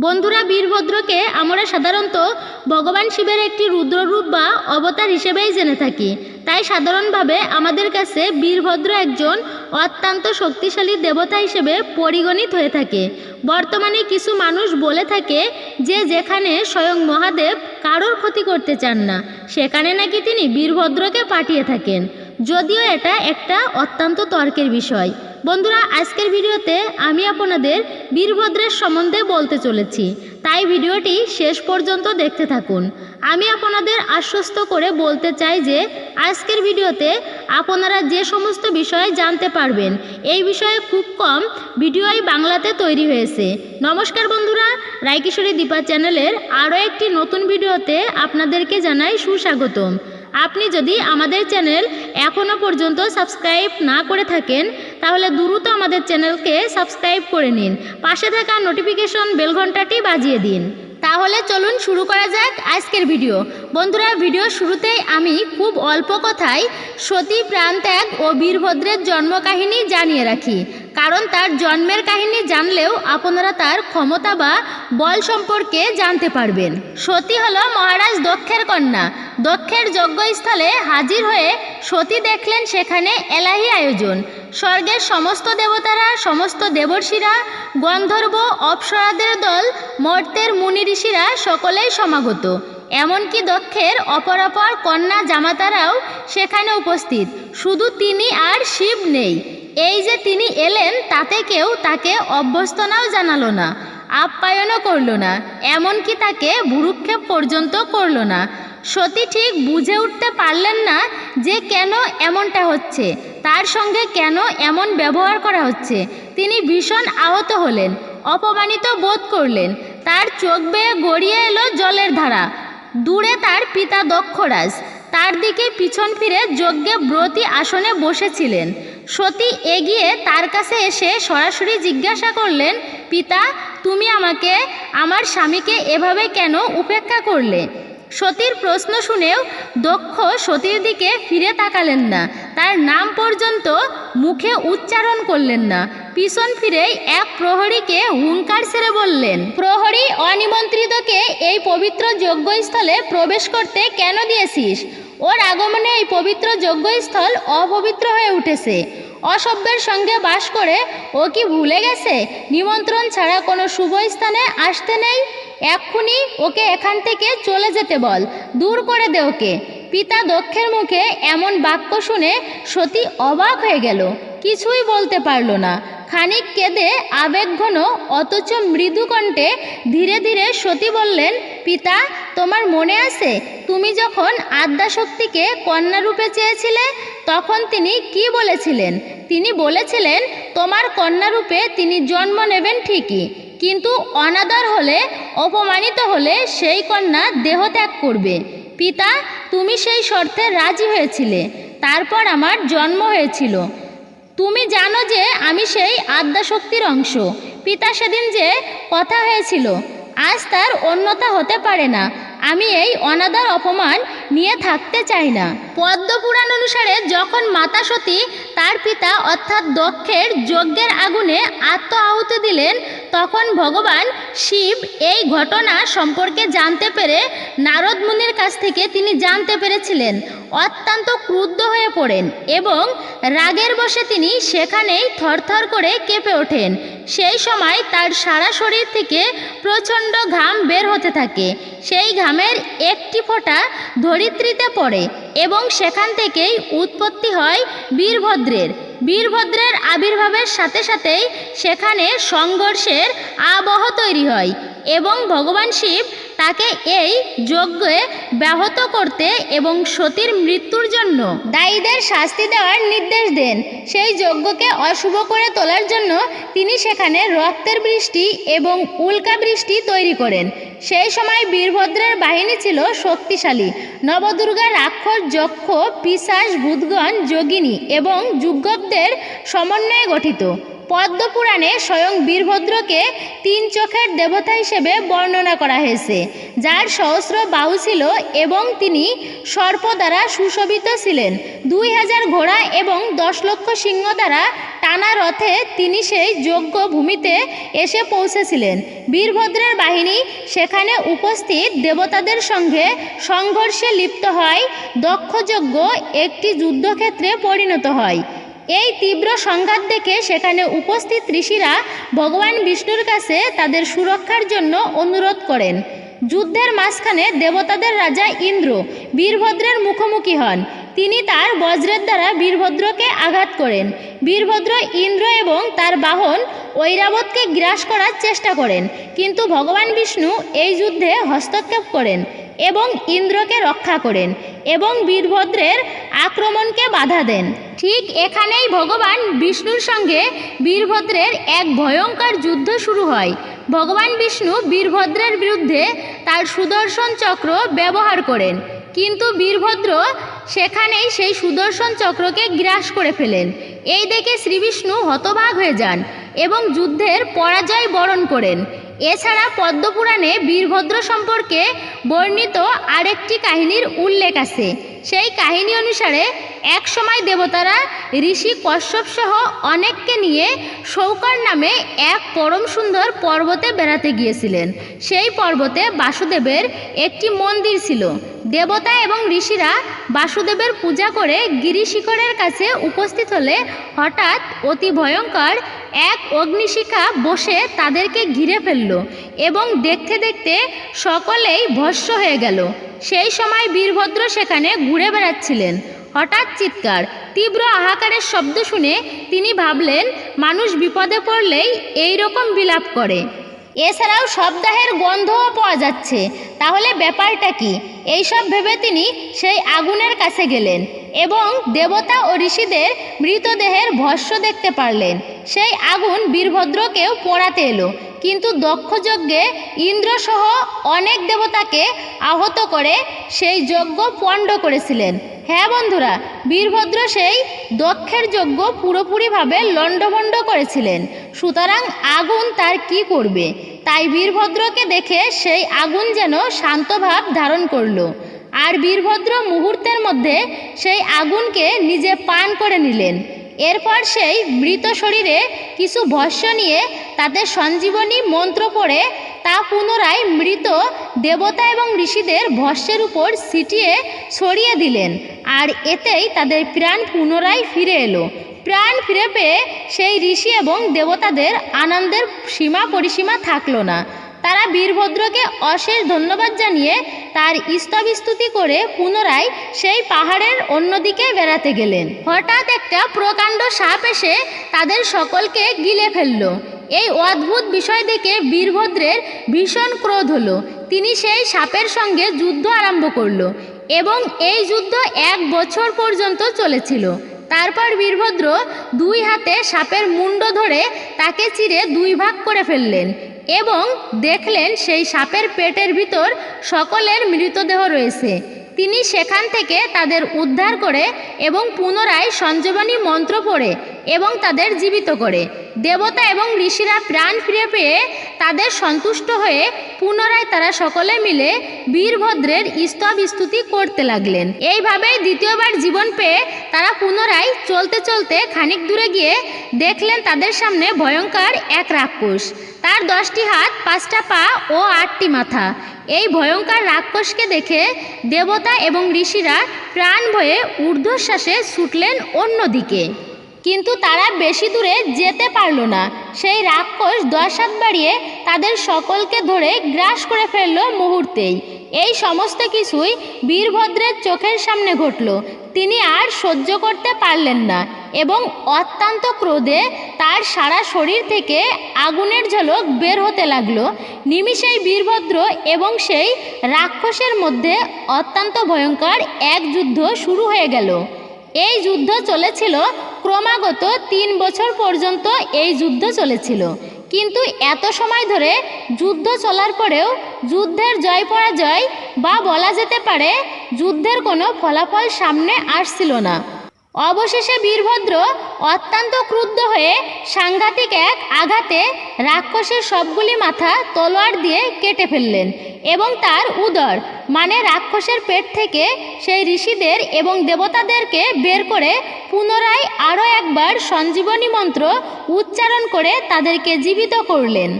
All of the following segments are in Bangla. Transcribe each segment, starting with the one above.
বন্ধুরা, বীরভদ্রকে আমরা সাধারণত ভগবান শিবের একটি রুদ্ররূপ বা অবতার হিসেবেই জেনে থাকি। তাই সাধারণভাবে আমাদের কাছে বীরভদ্র একজন অত্যন্ত শক্তিশালী দেবতা হিসেবে পরিগণিত হয়ে থাকে। বর্তমানে কিছু মানুষ বলে থাকে যে যেখানে স্বয়ং মহাদেব কারোর ক্ষতি করতে চান না, সেখানে নাকি তিনি বীরভদ্রকে পাঠিয়ে থাকেন। যদিও এটা একটা অত্যন্ত তর্কের বিষয়। বন্ধুরা, আজকের ভিডিওতে আমি আপনাদের বীরভদ্রের সম্বন্ধে বলতে চলেছি, তাই ভিডিওটি শেষ পর্যন্ত দেখতে থাকুন। আমি আপনাদের আশ্বস্ত করে বলতে চাই যে আজকের ভিডিওতে আপনারা যে সমস্ত বিষয়ে জানতে পারবেন, এই বিষয়ে খুব কম ভিডিওই বাংলাতে তৈরি হয়েছে। নমস্কার বন্ধুরা, রায়কিশোরী দীপা চ্যানেলের আরও একটি নতুন ভিডিওতে আপনাদেরকে জানাই সুস্বাগতম। আপনি যদি আমাদের চ্যানেল এখনও পর্যন্ত সাবস্ক্রাইব না করে থাকেন, তাহলে দ্রুত আমাদের চ্যানেলকে সাবস্ক্রাইব করে নিন, পাশে থাকা নোটিফিকেশন বেল ঘন্টাটি বাজিয়ে দিন। তাহলে চলুন শুরু করা যাক আজকের ভিডিও। বন্ধুরা, ভিডিও শুরুতেই আমি খুব অল্প কথায় সতী প্রাণত্যাগ ও বীরভদ্রের জন্মকাহিনী জানিয়ে রাখি, কারণ তার জন্মের কাহিনী জানলেও আপনারা তার ক্ষমতা বা বল সম্পর্কে জানতে পারবেন। সতী হলো মহারাজ দক্ষের কন্যা। দক্ষের যজ্ঞস্থলে হাজির হয়ে সতী দেখলেন সেখানে এলাহি আয়োজন। স্বর্গের সমস্ত দেবতারা, সমস্ত দেবর্ষিরা, গন্ধর্ব অপ্সরাদের দল, মর্তের মুনি ঋষিরা সকলেই সমাগত। এমনকি দক্ষের অপরাপর কন্যা জামাতারাও সেখানে উপস্থিত। শুধু তিনি আর শিব নেই। এই যে তিনি এলেন তাতে কেউ তাকে অভ্যর্থনাও জানালো না, আপ্যায়নও করল না, এমনকি তাকে ভ্রূক্ষেপ পর্যন্ত করল না। সতী ঠিক বুঝে উঠতে পারলেন না যে কেন এমনটা হচ্ছে, তার সঙ্গে কেন এমন ব্যবহার করা হচ্ছে। তিনি ভীষণ আহত হলেন, অপমানিত বোধ করলেন। তার চোখ বেয়ে গড়িয়ে এলো জলের ধারা। দূরে তার পিতা দক্ষরাজ, তার দিকে পিছন ফিরে যজ্ঞে ব্রতী আসনে বসেছিলেন। সতী এগিয়ে তার কাছে এসে সরাসরি জিজ্ঞাসা করলেন, পিতা, তুমি আমাকে, আমার স্বামীকে এভাবে কেন উপেক্ষা করলে? সতীর প্রশ্ন শুনেও দক্ষ সতীর দিকে ফিরে তাকালেন না, তার নাম পর্যন্ত মুখে উচ্চারণ করলেন না। পিছন ফিরেই এক প্রহরীকে হুঙ্কার ছেড়ে বললেন, প্রহরী, অনিমন্ত্রিতকে এই পবিত্র যজ্ঞস্থলে প্রবেশ করতে কেন দিয়েছিস? ওর আগমনে এই পবিত্র যজ্ঞস্থল অপবিত্র হয়ে উঠেছে। অসভ্যের সঙ্গে বাস করে ও কি ভুলে গেছে নিমন্ত্রণ ছাড়া কোনো শুভ স্থানে আসতে নেই? এক্ষুনি ওকে এখান থেকে চলে যেতে বল, দূর করে দে ওকে। পিতা দক্ষের মুখে এমন বাক্য শুনে সতী অবাক হয়ে গেল, কিছুই বলতে পারল না। খানিক কেঁদে আবেগঘন অথচ মৃদু কণ্ঠে ধীরে ধীরে সতী বললেন, পিতা, তোমার মনে আছে তুমি যখন আদ্যাশক্তিকে কন্যারূপে চেয়েছিলে, তখন তিনি কি বলেছিলেন? তিনি বলেছিলেন তোমার কন্যারূপে তিনি জন্ম নেবেন ঠিকই, কিন্তু অনাদর হলে, অপমানিত হলে সেই কন্যা দেহত্যাগ করবে। পিতা, তুমি সেই শর্তে রাজি হয়েছিলে, তারপর আমার জন্ম হয়েছিল। তুমি জানো যে আমি সেই আদ্যাশক্তির অংশ। পিতা, সেদিন যে কথা হয়েছিল আজ তার অন্যথা হতে পারে না। আমি এই অনাদর অপমান নিয়ে থাকতে চাই না। পদ্মপুরাণ অনুসারে যখন মাতা সতী তার পিতা অর্থাৎ দক্ষের যজ্ঞের আগুনে আত্ম আহুতি দিলেন, তখন ভগবান শিব এই ঘটনা সম্পর্কে জানতে পেরে নারদ মুনির কাছ থেকে তিনি জানতে পেরেছিলেন। অত্যন্ত ক্রুদ্ধ হয়ে পড়েন এবং রাগের বশে তিনি সেখানেই থরথর করে কেঁপে ওঠেন। সেই সময় তার সারা শরীর থেকে প্রচণ্ড ঘাম বের হতে থাকে। সেই ঘামের একটি ফোঁটা ধরিত্রীতে পড়ে এবং সেখান থেকেই উৎপত্তি হয় বীরভদ্রের। বীরভদ্রের আবির্ভাবের সাথে সাথেই সেখানে সংঘর্ষের আবহ তৈরি হয় এবং ভগবান শিব তাকে এই যজ্ঞে ব্যাহত করতে এবং সতীর মৃত্যুর জন্য দায়ীদের শাস্তি দেওয়ার নির্দেশ দেন। সেই যজ্ঞকে অশুভ করে তোলার জন্য তিনি সেখানে রক্তের বৃষ্টি এবং উল্কা বৃষ্টি তৈরি করেন। সেই সময় বীরভদ্রের বাহিনী ছিল শক্তিশালী। নবদুর্গা, রাক্ষস, যক্ষ, পিশাচ, ভূতগণ, যোগিনী এবং যুগপদের সমন্বয়ে গঠিত। পদ্মপুরাণে স্বয়ং বীরভদ্রকে 3 চোখের দেবতা হিসেবে বর্ণনা করা হয়েছে, যার সহস্র বাহু ছিল এবং তিনি সর্প দ্বারা সুশোভিত ছিলেন। 2000 ঘোড়া এবং 10 লক্ষ সিংহ দ্বারা টানা রথে তিনি সেই যজ্ঞ ভূমিতে এসে পৌঁছেছিলেন। বীরভদ্রের বাহিনী সেখানে উপস্থিত দেবতাদের সঙ্গে সংঘর্ষে লিপ্ত হয়। দক্ষযজ্ঞ একটি যুদ্ধক্ষেত্রে পরিণত হয়। এই তীব্র সংঘাত দেখে সেখানে উপস্থিত ঋষিরা ভগবান বিষ্ণুর কাছে তাদের সুরক্ষার জন্য অনুরোধ করেন। যুদ্ধের মাঝখানে দেবতাদের রাজা ইন্দ্র বীরভদ্রের মুখোমুখি হন। তিনি তার বজ্রের দ্বারা বীরভদ্রকে আঘাত করেন। বীরভদ্র ইন্দ্র এবং তার বাহন ঐরাবতকে গ্রাস করার চেষ্টা করেন, কিন্তু ভগবান বিষ্ণু এই যুদ্ধে হস্তক্ষেপ করেন এবং ইন্দ্রকে রক্ষা করেন এবং বীরভদ্রের আক্রমণকে বাধা দেন। ঠিক এখানেই ভগবান বিষ্ণুর সঙ্গে বীরভদ্রের এক ভয়ঙ্কর যুদ্ধ শুরু হয়। ভগবান বিষ্ণু বীরভদ্রের বিরুদ্ধে তার সুদর্শন চক্র ব্যবহার করেন, কিন্তু বীরভদ্র সেখানেই সেই সুদর্শন চক্রকে গ্রাস করে ফেলেন। এই দেখে শ্রীবিষ্ণু হতবাক হয়ে যান এবং যুদ্ধের পরাজয় বরণ করেন। এছাড়া পদ্মপুরাণে বীরভদ্র সম্পর্কে বর্ণিত আরেকটি কাহিনীর উল্লেখ আছে। সেই কাহিনী অনুসারে এক সময় দেবতারা ঋষি কশ্যপ সহ অনেককে নিয়ে শৌকর নামে এক পরম সুন্দর পর্বতে বেড়াতে গিয়েছিলেন। সেই পর্বতে বাসুদেবের একটি মন্দির ছিল। দেবতা এবং ঋষিরা বাসুদেবের পূজা করে গিরিশিখরের কাছে উপস্থিত হলে হঠাৎ অতি ভয়ঙ্কর এক অগ্নিশিখা বসে তাদেরকে ঘিরে ফেলল এবং দেখতে দেখতে সকলেই ভস্ম হয়ে গেল। সেই সময় বীরভদ্র সেখানে ঘুরে বেড়াচ্ছিলেন। হঠাৎ চিৎকার, তীব্র হাহাকারের শব্দ শুনে তিনি ভাবলেন মানুষ বিপদে পড়লেই এই রকম বিলাপ করে। এছাড়াও শবদাহের গন্ধও পাওয়া যাচ্ছে, তাহলে ব্যাপারটা কি? এইসব ভেবে তিনি সেই আগুনের কাছে গেলেন এবং দেবতা ও ঋষিদের মৃতদেহের ভস্ম দেখতে পারলেন। সেই আগুন বীরভদ্রকেও পোড়াতে এলো, কিন্তু দক্ষযজ্ঞে ইন্দ্রসহ অনেক দেবতাকে আহত করে সেই যজ্ঞ পণ্ড করেছিলেন। হ্যাঁ বন্ধুরা, বীরভদ্র সেই দক্ষের যজ্ঞ পুরোপুরিভাবে লণ্ডভণ্ড করেছিলেন। সুতরাং আগুন তার কি করবে? তাই বীরভদ্রকে দেখে সেই আগুন যেন শান্তভাব ধারণ করল, আর বীরভদ্র মুহূর্তের মধ্যে সেই আগুনকে নিজে পান করে নিলেন। এরপর সেই মৃত শরীরে কিছু ভস্ম নিয়ে তাতে সঞ্জীবনী মন্ত্র পড়ে তা পুনরায় মৃত দেবতা এবং ঋষিদের ভস্মের উপর ছিটিয়ে ছড়িয়ে দিলেন, আর এতেই তাদের প্রাণ পুনরায় ফিরে এলো। প্রাণ ফিরে পেয়ে সেই ঋষি এবং দেবতাদের আনন্দের সীমা পরিসীমা থাকলো না। তারা বীরভদ্রকে অশেষ ধন্যবাদ জানিয়ে তার স্তবস্তুতি করে পুনরায় সেই পাহাড়ের অন্যদিকে বেড়াতে গেলেন। হঠাৎ একটা প্রকাণ্ড সাপ এসে তাদের সকলকে গিলে ফেলল। এই অদ্ভুত বিষয় দেখে বীরভদ্রের ভীষণ ক্রোধ হলো। তিনি সেই সাপের সঙ্গে যুদ্ধ আরম্ভ করল এবং এই যুদ্ধ 1 বছর পর্যন্ত চলেছিল। তারপর বীরভদ্র 2 হাতে সাপের মুন্ড ধরে তাকে চিরে 2 ভাগ করে ফেললেন এবং দেখলেন সেই সাপের পেটের ভিতর সকলের মৃতদেহ রয়েছে। তিনি সেখান থেকে তাদের উদ্ধার করে এবং পুনরায় সঞ্জীবনী মন্ত্র পড়ে এবং তাদের জীবিত করে। দেবতা এবং ঋষিরা প্রাণ ফিরে পেয়ে তাদের সন্তুষ্ট হয়ে পুনরায় তারা সকলে মিলে বীরভদ্রের স্তবস্তুতি করতে লাগলেন। এইভাবেই দ্বিতীয়বার জীবন পেয়ে তারা পুনরায় চলতে চলতে খানিক দূরে গিয়ে দেখলেন তাদের সামনে ভয়ঙ্কর এক রাক্ষস। তার 10টি হাত, 5টা পা ও 8টি মাথা। এই ভয়ঙ্কর রাক্ষসকে দেখে দেবতা এবং ঋষিরা প্রাণ ভয়ে ঊর্ধ্বশ্বাসে ছুটলেন অন্যদিকে, কিন্তু তারা বেশি দূরে যেতে পারল না। সেই রাক্ষস 10 হাত বাড়িয়ে তাদের সকলকে ধরে গ্রাস করে ফেলল মুহূর্তেই। এই সমস্ত কিছুই বীরভদ্রের চোখের সামনে ঘটল। তিনি আর সহ্য করতে পারলেন না এবং অত্যন্ত ক্রোধে তার সারা শরীর থেকে আগুনের ঝলক বের হতে লাগলো। নিমিষেই বীরভদ্র এবং সেই রাক্ষসের মধ্যে অত্যন্ত ভয়ঙ্কর এক যুদ্ধ শুরু হয়ে গেল। এই যুদ্ধ চলেছিল ক্রমাগত 3 বছর পর্যন্ত এই যুদ্ধ চলেছিল। কিন্তু এত সময় ধরে যুদ্ধ চলার পরেও যুদ্ধের জয় পরাজয় বা বলা যেতে পারে যুদ্ধের কোনো ফলাফল সামনে আসছিল না। অবশেষে বীরভদ্র অত্যন্ত ক্রুদ্ধ হয়ে সাংঘাতিক এক আঘাতে রাক্ষসের সবগুলি মাথা তলোয়ার দিয়ে কেটে ফেললেন এবং তার উদর মানে রাক্ষসের পেট থেকে সেই ঋষিদের এবং দেবতাদেরকে বের করে পুনরায় আরও একবার সঞ্জীবনী মন্ত্র উচ্চারণ করে তাদেরকে জীবিত করলেন।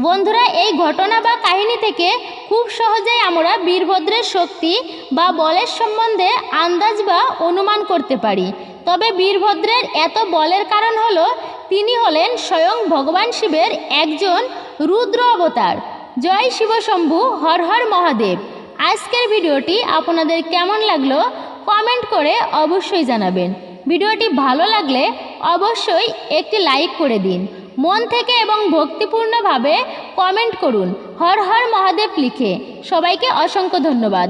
বন্ধুরা, এই ঘটনা বা কাহিনী থেকে খুব সহজেই আমরা বীরভদ্রের শক্তি বা বলের সম্বন্ধে আন্দাজ বা অনুমান করতে পারি। তবে বীরভদ্রের এত বলের কারণ হলো তিনি হলেন স্বয়ং ভগবান শিবের একজন রুদ্র অবতার। জয় শিবশম্ভু, হর হর মহাদেব। আজকের ভিডিওটি আপনাদের কেমন লাগলো কমেন্ট করে অবশ্যই জানাবেন। ভিডিওটি ভালো লাগলে অবশ্যই একটি লাইক করে দিন। মন থেকে এবং ভক্তিপূর্ণভাবে কমেন্ট করুন হর হর মহাদেব লিখে। সবাইকে অসংখ্য ধন্যবাদ।